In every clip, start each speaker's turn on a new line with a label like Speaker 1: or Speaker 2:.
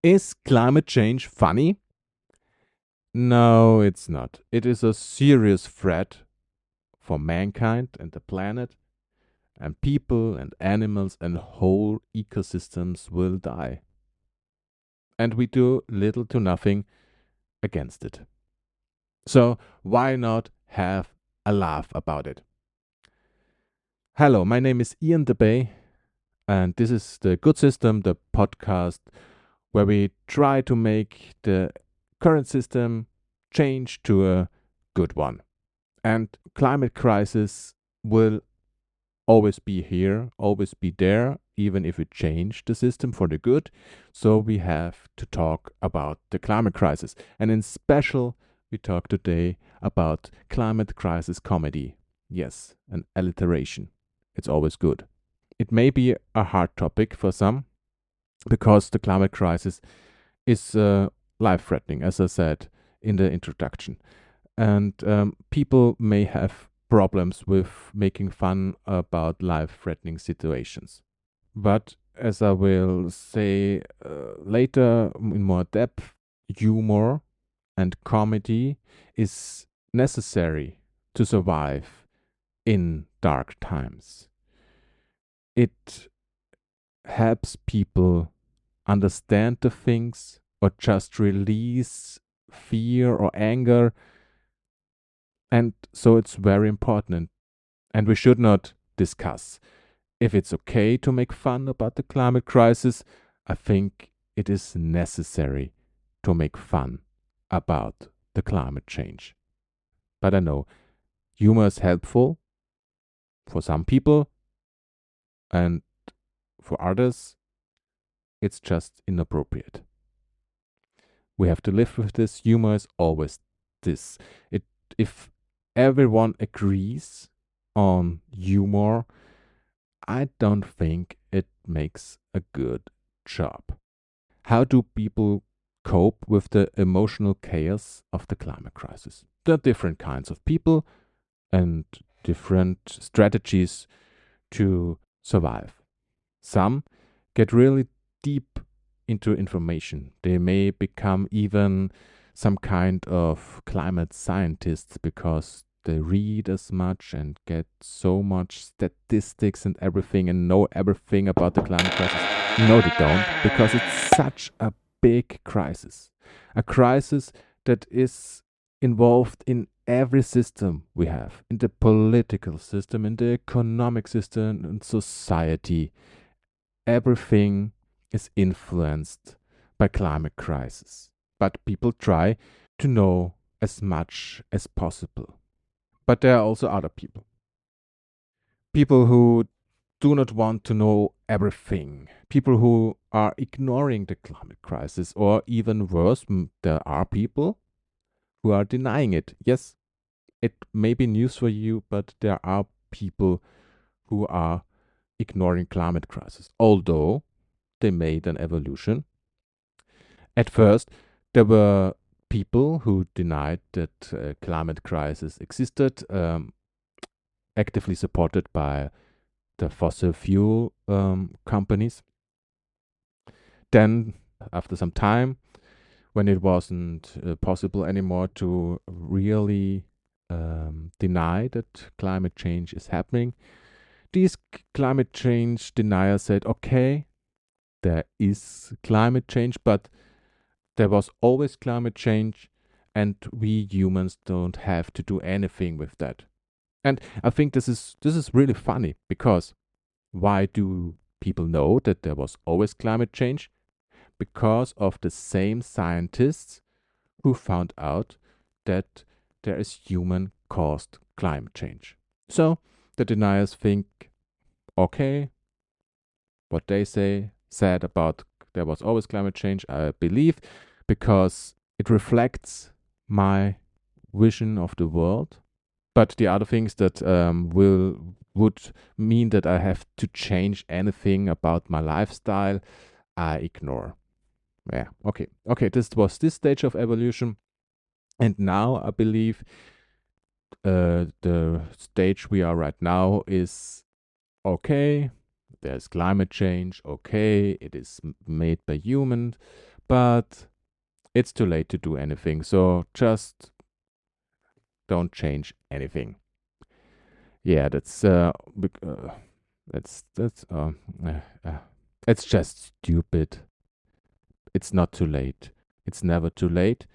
Speaker 1: Is climate change funny? No, it's not. It is a serious threat for mankind and the planet, and people and animals and whole ecosystems will die. And we do little to nothing against it. So why not have a laugh about it? Hello, my name is Ian DeBay, and this is the Good System, the podcast where we try to make the current system change to a good one. And climate crisis will always be here, always be there, even if we change the system for the good. So we have to talk about the climate crisis. And in special, we talk today about climate crisis comedy. Yes, an alliteration. It's always good. It may be a hard topic for some because the climate crisis is life threatening, as I said in the introduction. And people may have problems with making fun about life threatening situations. But as I will say later in more depth, humor and comedy is necessary to survive in dark times. It helps people understand the things or just release fear or anger. And so it's very important. And we should not discuss if it's okay to make fun about the climate crisis. I think it is necessary to make fun about the climate change. But I know humor is helpful for some people, and for others, it's just inappropriate. We have to live with this. Humor is always this. If everyone agrees on humor, I don't think it makes a good job. How do people cope with the emotional chaos of the climate crisis? There are different kinds of people and different strategies to survive. Some get really deep into information. They may become even some kind of climate scientists because they read as much and get so much statistics and everything and know everything about the climate crisis. No, they don't, because it's such a big crisis. A crisis that is involved in every system we have, in the political system, in the economic system, in society. Everything is influenced by climate crisis. But people try to know as much as possible. But there are also other people. People who do not want to know everything. People who are ignoring the climate crisis, or even worse, there are people who are denying it. Yes, it may be news for you, but there are people who are ignoring climate crisis, although they made an evolution. At first, there were people who denied that climate crisis existed, actively supported by the fossil fuel companies. Then, after some time, when it wasn't possible anymore to really deny that climate change is happening, these climate change deniers said, okay, there is climate change, but there was always climate change, and we humans don't have to do anything with that. And I think this is really funny, because why do people know that there was always climate change? Because of the same scientists who found out that there is human caused climate change. So the deniers think, okay, what they said about there was always climate change, I believe, because it reflects my vision of the world. But the other things that would mean that I have to change anything about my lifestyle, I ignore. Yeah, okay. This was this stage of evolution, and now I believe the stage we are right now is okay. There's climate change. Okay, it is made by humans, but it's too late to do anything. So just don't change anything. Yeah, that's it's just stupid. It's not too late. It's never too late.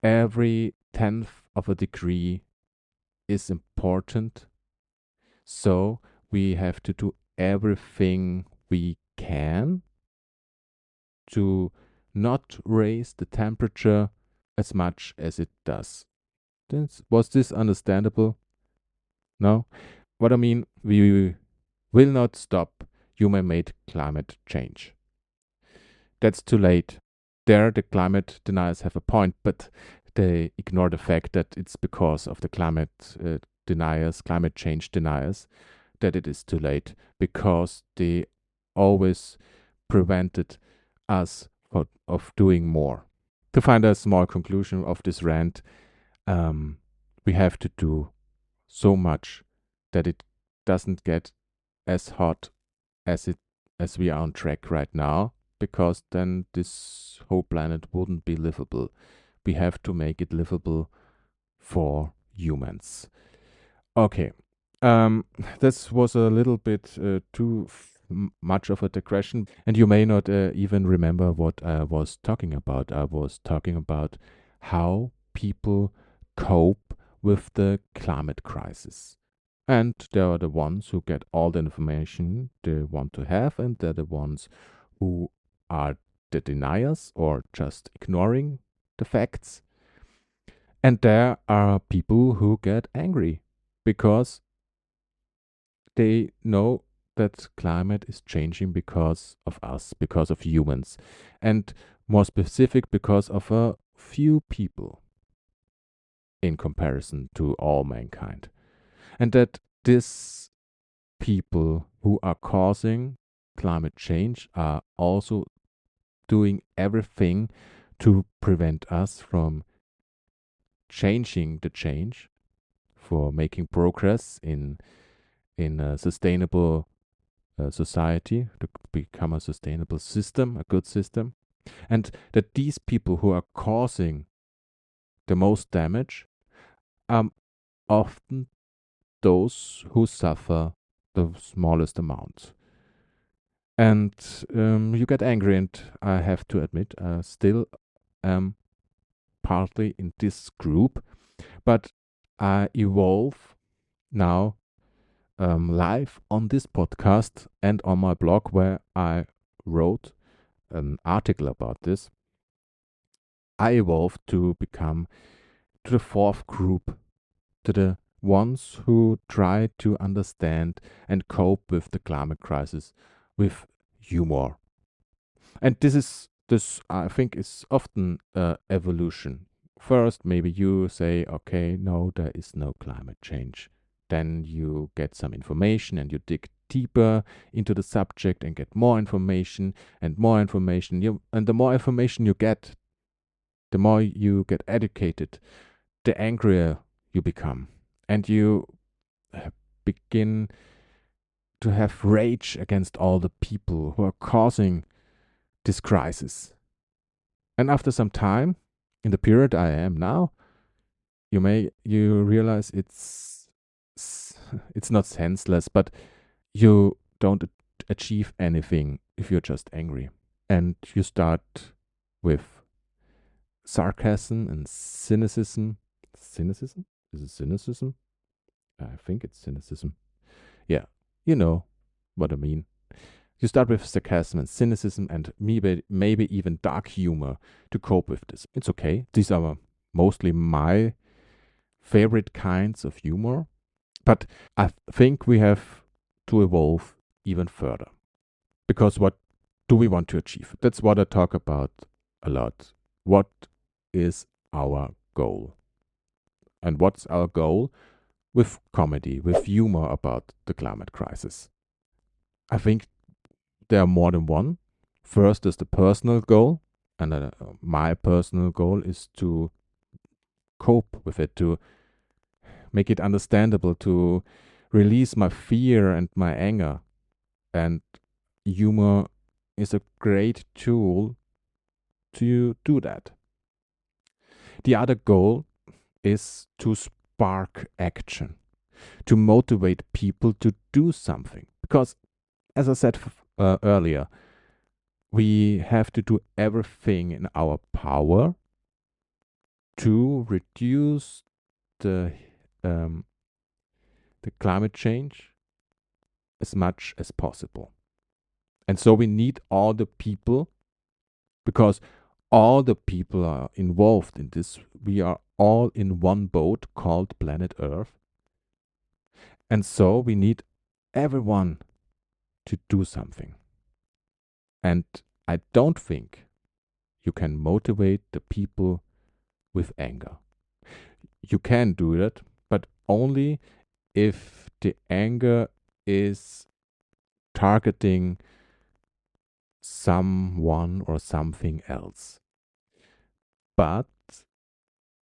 Speaker 1: Every tenth of a degree is important. So we have to do everything we can to not raise the temperature as much as it does. Was this understandable? No? What I mean, we will not stop human made climate change. That's too late. There, the climate deniers have a point, but they ignore the fact that it's because of the climate change deniers, that it is too late, because they always prevented us of doing more. To find a small conclusion of this rant, we have to do so much that it doesn't get as hot as it as we are on track right now, because then this whole planet wouldn't be livable. We have to make it livable for humans. Okay. Um, this was a little bit much of a digression, and you may not even remember what I was talking about. I was talking about how people cope with the climate crisis. And they are the ones who get all the information they want to have, and they're the ones who are the deniers or just ignoring the facts. And there are people who get angry because they know that climate is changing because of us, because of humans, and more specific, because of a few people in comparison to all mankind. And that these people who are causing climate change are also doing everything to prevent us from changing the change, for making progress in a sustainable society, to become a sustainable system, a good system, and that these people who are causing the most damage are often those who suffer the smallest amount. And you get angry, and I have to admit, I still am partly in this group, but I evolve now live on this podcast and on my blog, where I wrote an article about this. I evolved to become to the fourth group, to the ones who try to understand and cope with the climate crisis with humor. And this I think is often evolution. First, maybe you say, okay, no, there is no climate change. Then you get some information and you dig deeper into the subject and get more information and more information. And the more information you get, the more you get educated, the angrier you become. And you begin to have rage against all the people who are causing this crisis. And after some time, in the period I am now, you realize it's not senseless, but you don't achieve anything if you're just angry. And you start with sarcasm and cynicism. Cynicism? Is it cynicism? I think it's cynicism. Yeah, you know what I mean. You start with sarcasm and cynicism and maybe even dark humor to cope with this. It's okay. These are mostly my favorite kinds of humor, but I think we have to evolve even further. Because what do we want to achieve? That's what I talk about a lot. What is our goal? And what's our goal with comedy, with humor about the climate crisis? I think there are more than one. First is the personal goal, and my personal goal is to cope with it, to make it understandable, to release my fear and my anger. And humor is a great tool to do that. The other goal is to spark action, to motivate people to do something. Because, as I said earlier, we have to do everything in our power to reduce the um, the climate change as much as possible. And so we need all the people, because all the people are involved in this. We are all in one boat called planet Earth. And so we need everyone to do something. And I don't think you can motivate the people with anger. You can do that, but only if the anger is targeting someone or something else. But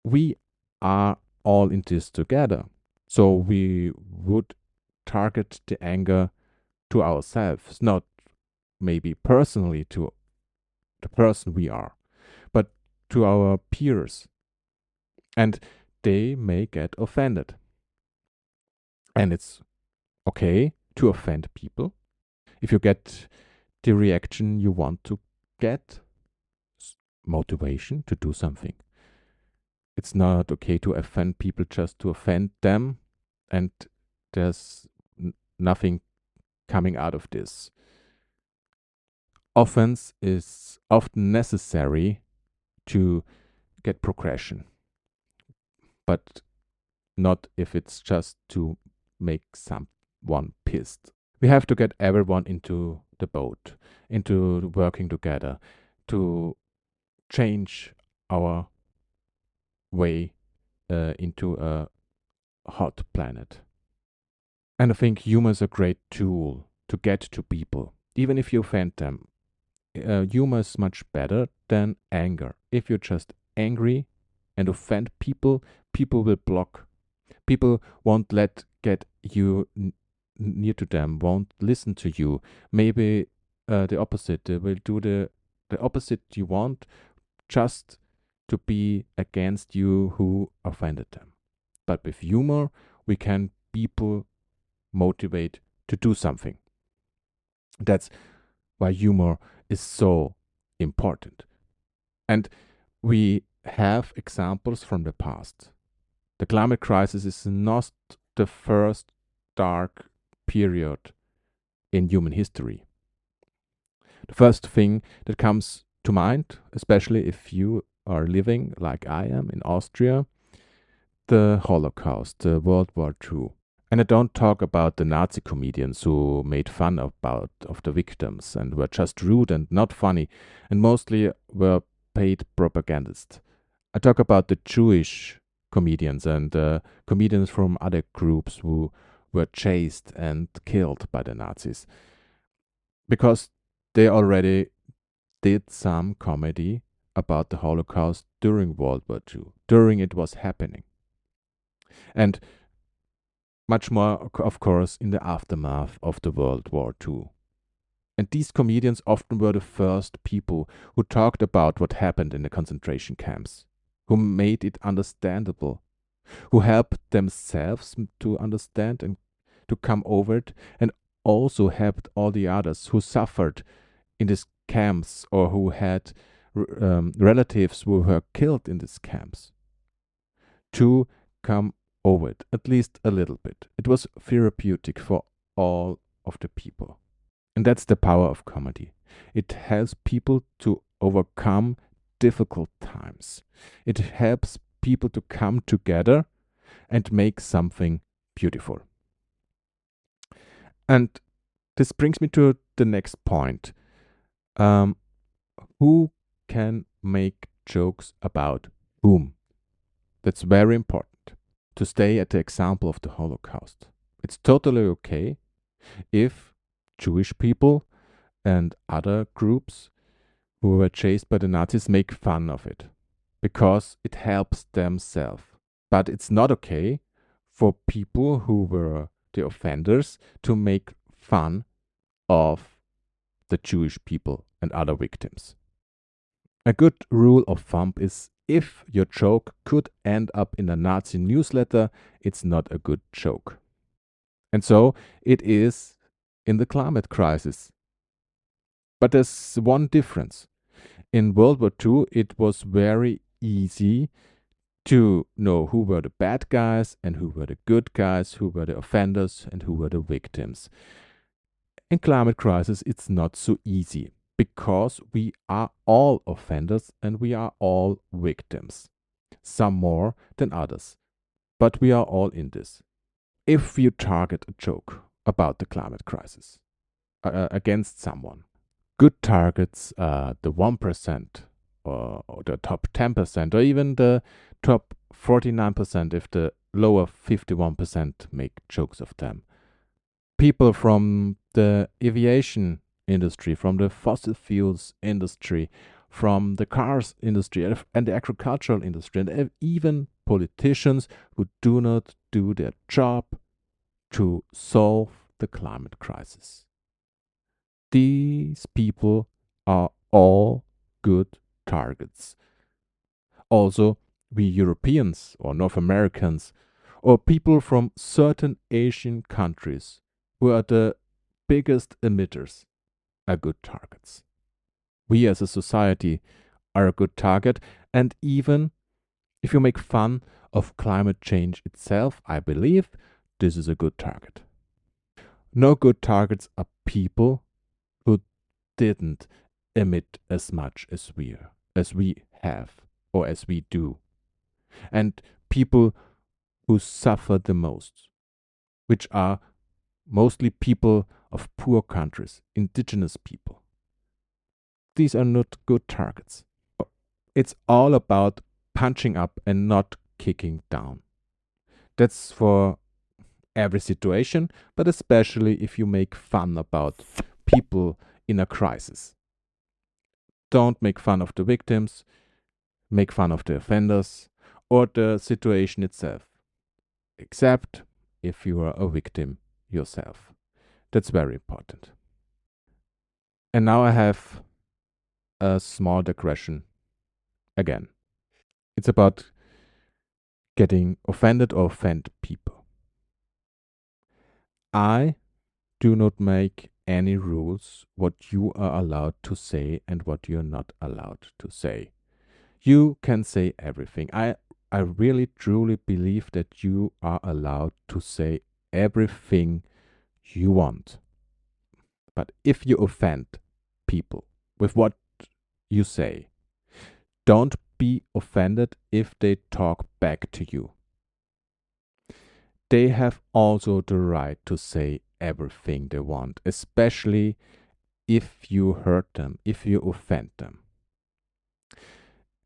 Speaker 1: we are all in this together. So we would target the anger to ourselves, not maybe personally to the person we are, but to our peers. And they may get offended. And it's okay to offend people if you get the reaction you want to get, motivation to do something. It's not okay to offend people just to offend them, and there's nothing coming out of this. Offense is often necessary to get progression, but not if it's just to make someone pissed. We have to get everyone into the boat, into working together to change our way into a hot planet. And I think humor is a great tool to get to people, even if you offend them. Humor is much better than anger. If you're just angry and offend people, people will block. People won't let get you near to them, won't listen to you. Maybe the opposite. They will do the opposite you want, just to be against you who offended them. But with humor, we can people motivate to do something. That's why humor is so important. And we have examples from the past. The climate crisis is not the first dark period in human history. The first thing that comes to mind, especially if you are living like I am in Austria, the Holocaust, the World War II. And I don't talk about the Nazi comedians who made fun of the victims and were just rude and not funny, and mostly were paid propagandists. I talk about the Jewish comedians and comedians from other groups who were chased and killed by the Nazis, because they already did some comedy about the Holocaust during World War II, during it was happening. And much more, of course, in the aftermath of the World War II. And these comedians often were the first people who talked about what happened in the concentration camps, who made it understandable, who helped themselves to understand and to come over it, and also helped all the others who suffered in these camps or who had relatives who were killed in these camps to come over it, at least a little bit. It was therapeutic for all of the people. And that's the power of comedy. It helps people to overcome difficult times. It helps people to come together and make something beautiful. And this brings me to the next point. Who can make jokes about whom? That's very important. To stay at the example of the Holocaust. It's totally okay if Jewish people and other groups who were chased by the Nazis make fun of it, because it helps themselves. But it's not okay for people who were the offenders to make fun of the Jewish people and other victims. A good rule of thumb is if your joke could end up in a Nazi newsletter, it's not a good joke. And so it is in the climate crisis. But there's one difference. In World War II, it was very easy to know who were the bad guys and who were the good guys, who were the offenders and who were the victims. In climate crisis, it's not so easy because we are all offenders and we are all victims, some more than others. But we are all in this. If you target a joke about the climate crisis against someone, good targets the 1% or the top 10% or even the top 49% if the lower 51% make jokes of them. People from the aviation industry, from the fossil fuels industry, from the cars industry and the agricultural industry, and even politicians who do not do their job to solve the climate crisis. These people are all good targets. Also, we Europeans or North Americans or people from certain Asian countries who are the biggest emitters are good targets. We as a society are a good target, and even if you make fun of climate change itself, I believe this is a good target. No good targets are people who didn't emit as much as we have or as we do, and people who suffer the most, which are mostly people of poor countries, indigenous people. These are not good targets. It's all about punching up and not kicking down. That's for every situation, but especially if you make fun about people in a crisis. Don't make fun of the victims, make fun of the offenders or the situation itself, except if you are a victim yourself. That's very important. And now I have a small digression again. It's about getting offended or offend people. I do not make any rules what you are allowed to say and what you're not allowed to say. You can say everything. I really truly believe that you are allowed to say everything you want. But if you offend people with what you say, don't be offended if they talk back to you. They have also the right to say everything they want, especially if you hurt them, if you offend them.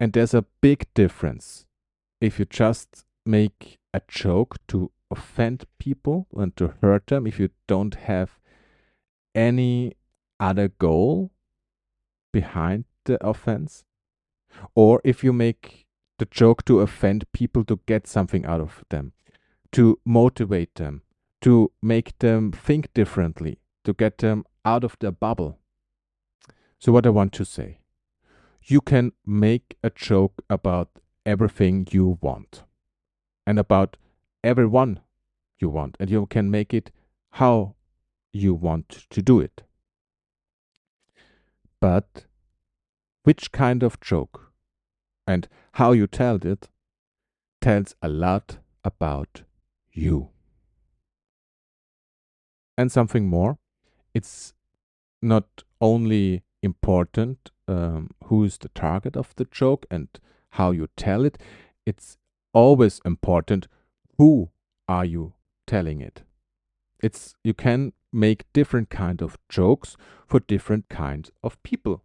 Speaker 1: And there's a big difference if you just make a joke to offend people and to hurt them, if you don't have any other goal behind the offense, or if you make the joke to offend people to get something out of them, to motivate them, to make them think differently, to get them out of their bubble. So, what I want to say, you can make a joke about everything you want and about everyone you want, and you can make it how you want to do it. But which kind of joke and how you tell it tells a lot about you. And something more, it's not only important who is the target of the joke and how you tell it, it's always important who are you telling it. It's you can make different kind of jokes for different kinds of people.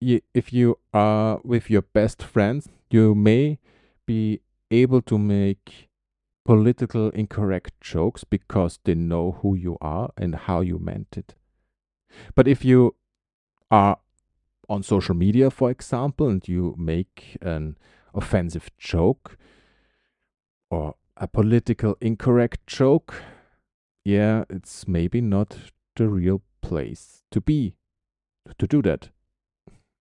Speaker 1: If you are with your best friends, you may be able to make political incorrect jokes because they know who you are and how you meant it. But if you are on social media, for example, and you make an offensive joke or a political incorrect joke, yeah, it's maybe not the real place to be to do that.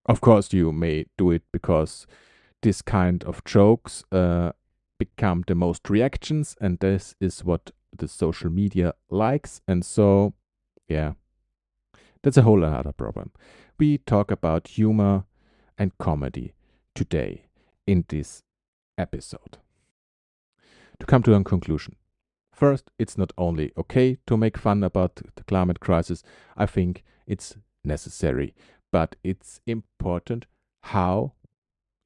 Speaker 1: Of course, you may do it because this kind of jokes become the most reactions, and this is what the social media likes. And so, yeah, that's a whole other problem. We talk about humor and comedy today in this episode. To come to a conclusion. First, it's not only okay to make fun about the climate crisis, I think it's necessary, but it's important how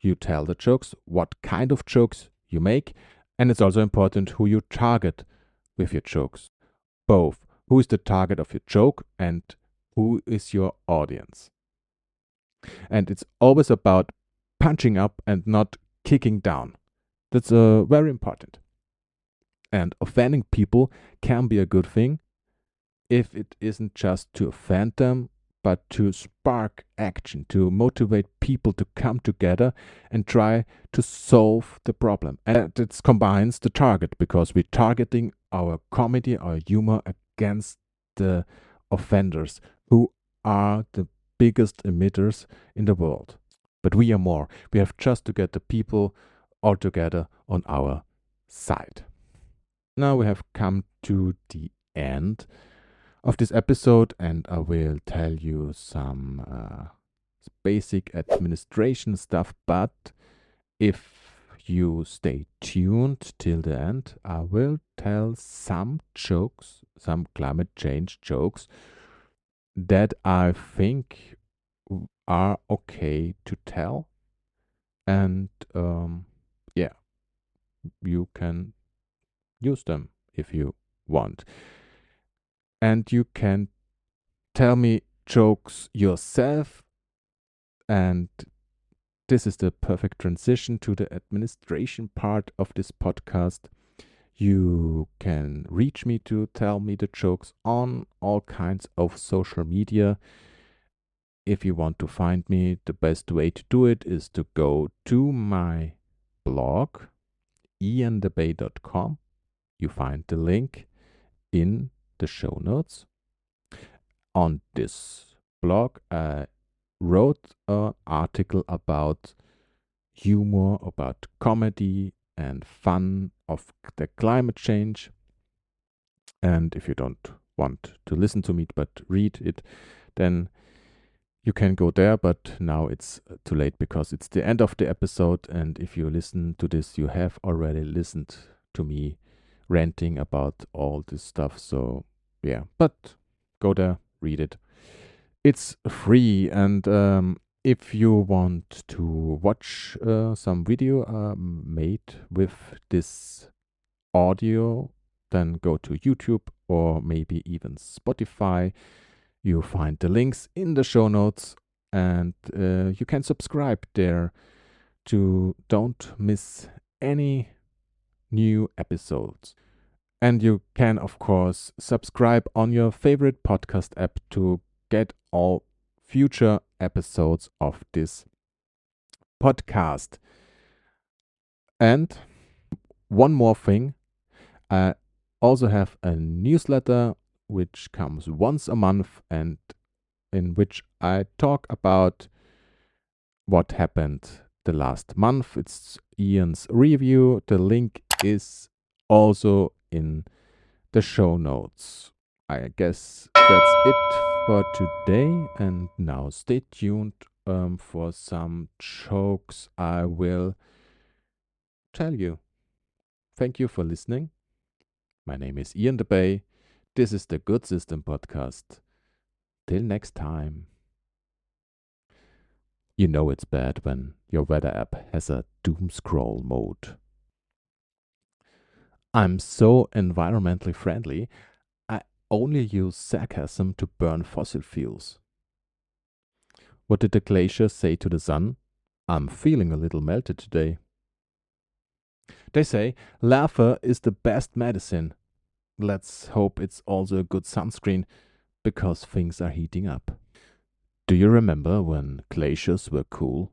Speaker 1: you tell the jokes, what kind of jokes you make, and it's also important who you target with your jokes. Both who is the target of your joke and who is your audience. And it's always about punching up and not kicking down. That's very important. And offending people can be a good thing if it isn't just to offend them, but to spark action, to motivate people to come together and try to solve the problem. And it combines the target because we're targeting our comedy, our humor against the offenders who are the biggest emitters in the world. But we are more. We have just to get the people all together on our side. Now we have come to the end of this episode, and I will tell you some basic administration stuff. But if you stay tuned till the end, I will tell some jokes, some climate change jokes that I think are okay to tell. And yeah, you can use them if you want. And you can tell me jokes yourself. And this is the perfect transition to the administration part of this podcast. You can reach me to tell me the jokes on all kinds of social media. If you want to find me, the best way to do it is to go to my blog, iandabay.com. You find the link in the show notes. On this blog, I wrote an article about humor, about comedy and fun of the climate change. And if you don't want to listen to me but read it, then you can go there. But now it's too late because it's the end of the episode. And if you listen to this, you have already listened to me ranting about all this stuff. So yeah, but go there, read it. It's free, and if you want to watch some video made with this audio, then go to YouTube or maybe even Spotify. You find the links in the show notes, and you can subscribe there to don't miss any new episodes. And you can, of course, subscribe on your favorite podcast app to get all future episodes of this podcast. And one more thing, I also have a newsletter which comes once a month and in which I talk about what happened the last month. It's Ian's review. The link is also in the show notes. I guess that's it for today. And now stay tuned for some jokes I will tell you. Thank you for listening. My name is Ian the Bay. This is the Good System Podcast. Till next time. You know it's bad when your weather app has a doom scroll mode. I'm so environmentally friendly, I only use sarcasm to burn fossil fuels. What did the glacier say to the sun? I'm feeling a little melted today. They say laughter is the best medicine. Let's hope it's also a good sunscreen, because things are heating up. Do you remember when glaciers were cool?